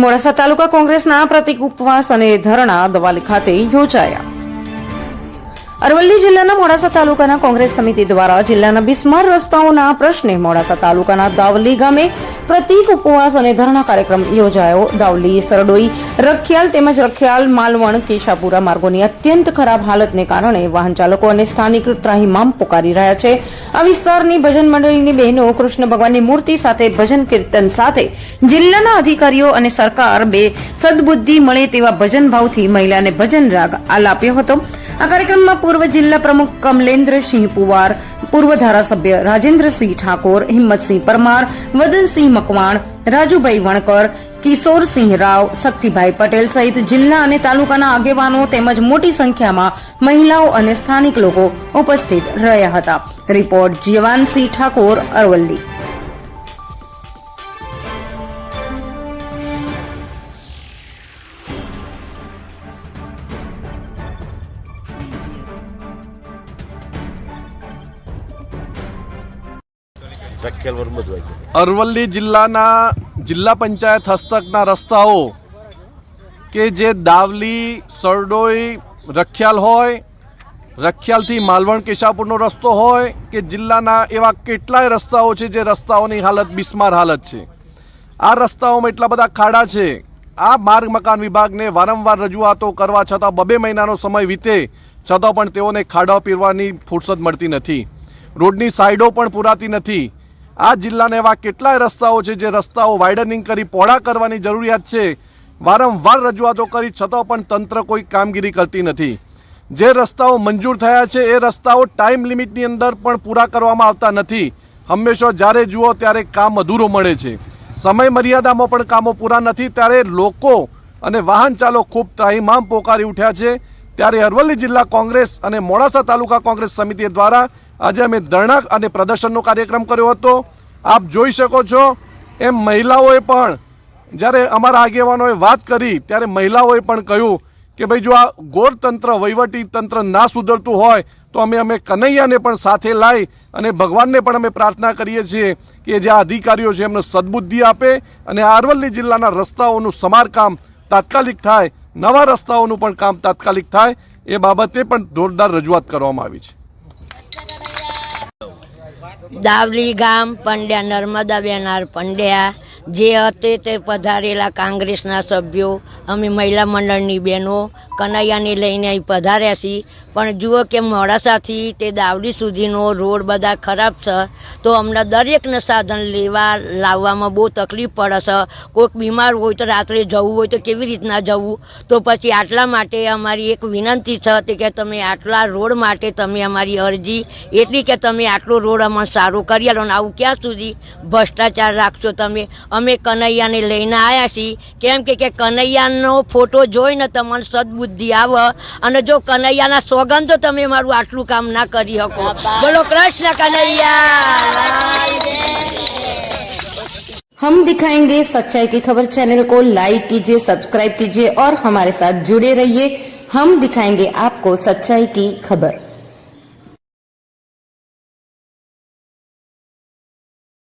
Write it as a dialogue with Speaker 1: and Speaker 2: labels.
Speaker 1: મોડાસા તાલુકા કોંગ્રેસના પ્રતિક ઉપવાસ અને ધરણા દવાલી ખાતે યોજાયા. અરવલ્લી જિલ્લાના મોડાસા તાલુકાના કોંગ્રેસ સમિતિ દ્વારા જિલ્લાના બિસ્માર રસ્તાઓના પ્રશ્ને મોડાસા તાલુકાના દાવલી ગામે પ્રતિક ઉપવાસ અને ધરણા કાર્યક્રમ યોજાયો. દાવલી, સરડોઈ, રખિયાલ તેમજ રખિયાલ, માલવણ, કેશાપુરા માર્ગોની અત્યંત ખરાબ હાલતને કારણે વાહન ચાલકો અને સ્થાનિક ત્રાહિમામ પોકારી રહ્યા છે. આ વિસ્તારની ભજન મંડળીની બહેનો કૃષ્ણ ભગવાનની મૂર્તિ સાથે ભજન કીર્તન સાથે જિલ્લાના અધિકારીઓ અને સરકાર બે સદબુદ્ધિ મળે તેવા ભજન ભાવથી મહિલાને ભજન રાગ આલાપ્યો હતો. આ કાર્યક્રમમાં પૂર્વ જિલ્લા પ્રમુખ કમલેન્દ્રસિંહ પુવાર, પૂર્વ ધારાસભ્ય રાજેન્દ્રસિંહ ઠાકોર, હિંમતસિંહ પરમાર, વદનસિંહ મકવાણ, રાજુભાઈ વણકર, કિશોરસિંહ રાવ, શક્તિભાઈ પટેલ સહિત જિલ્લા અને તાલુકાના આગેવાનો તેમજ મોટી સંખ્યામાં મહિલાઓ અને સ્થાનિક લોકો ઉપસ્થિત રહ્યા હતા. રિપોર્ટ જીવાનસિંહ ઠાકોર, અરવલ્લી.
Speaker 2: અરવલ્લી જિલ્લાના જિલ્લા પંચાયત હસ્તકના રસ્તાઓ કે જે દાવલી, સરડોઈ, રખિયાલ હોય, રખિયાલથી માલવણ કેશાપુરનો રસ્તો હોય કે જિલ્લાના એવા કેટલાય રસ્તાઓ છે જે રસ્તાઓની હાલત બિસ્માર હાલત છે. આ રસ્તાઓમાં એટલા બધા ખાડા છે. આ માર્ગ મકાન વિભાગને વારંવાર રજૂઆતો કરવા છતાં 2 મહિનાનો સમય વીતે છતાં પણ તેઓને ખાડા પીરવાની ફુરસદ મળતી નથી. રોડની સાઈડો પણ પૂરાતી નથી. આ જિલ્લાના એવા કેટલાય રસ્તાઓ છે જે રસ્તાઓ વાઇડનિંગ કરી પહોળા કરવાની જરૂરિયાત છે. વારંવાર રજૂઆતો કરી છતાં પણ તંત્ર કોઈ કામગીરી કરતી નથી. જે રસ્તાઓ મંજૂર થયા છે એ રસ્તાઓ ટાઈમ લિમિટની અંદર પણ પૂરા કરવામાં આવતા નથી. હંમેશા જ્યારે જુઓ ત્યારે કામ અધૂરો મળે છે. સમય મર્યાદામાં પણ કામો પૂરા નથી. ત્યારે લોકો અને વાહન ચાલકો ખૂબ ત્રાહિમામ પોકારી ઉઠ્યા છે. ત્યારે અરવલ્લી જિલ્લા કોંગ્રેસ અને મોડાસા તાલુકા કોંગ્રેસ સમિતિ દ્વારા આજે અમે ધરણા અને પ્રદર્શનનો કાર્યક્રમ કર્યો હતો. આપ જોઈ શકો છો એમ મહિલાઓએ પણ જ્યારે અમારા આગેવાનોએ વાત કરી ત્યારે મહિલાઓએ પણ કહ્યું કે ભાઈ જો આ ગોરતંત્ર, વહીવટી તંત્ર ના સુધરતું હોય તો અમે કનૈયાને પણ સાથે લાવી અને ભગવાનને પણ અમે પ્રાર્થના કરીએ છીએ કે જે આ અધિકારીઓ છે એમને સદબુદ્ધિ આપે અને આ અરવલ્લી જિલ્લાના રસ્તાઓનું સમારકામ તાત્કાલિક થાય, નવા રસ્તાઓનું પણ કામ તાત્કાલિક થાય એ બાબતે પણ જોરદાર રજૂઆત કરવામાં આવી છે.
Speaker 3: દાવલી ગામ પંડ્યા, નર્મદાબેન આર પંડ્યા જે હતી તે પધારેલા કોંગ્રેસના સભ્યો, અમે મહિલા મંડળની બહેનો કનૈયાને લઈને અહીં પધાર્યા છીએ. પણ જુઓ કે મોડાસાથી તે દાવલી સુધીનો રોડ બધા ખરાબ છે તો અમને દરેકને સાધન લાવવામાં બહુ તકલીફ પડે છે. કોઈક બીમાર હોય તો રાત્રે જવું હોય તો કેવી રીતના જવું? તો પછી આટલા માટે અમારી એક વિનંતી છે કે તમે આટલા રોડ માટે તમે અમારી અરજી એટલી કે તમે આટલો રોડ અમને સારું કરી આલો. આવું ક્યાં સુધી ભ્રષ્ટાચાર રાખશો તમે? અમે કનૈયાને લઈને આવ્યા છીએ કેમ કે કનૈયાનો ફોટો જોઈને તમને સદબુદ્ધિ આવે અને જો કનૈયાના સોગંદ તો તમે મારું આટલું કામ ના કરી શકો. બોલો કૃષ્ણ કનૈયા.
Speaker 1: हम दिखाएंगे सच्चाई की खबर चैनल को लाइक कीजिए, सब्सक्राइब कीजिए और हमारे साथ जुड़े रहिए. हम दिखाएंगे आपको सच्चाई की खबर.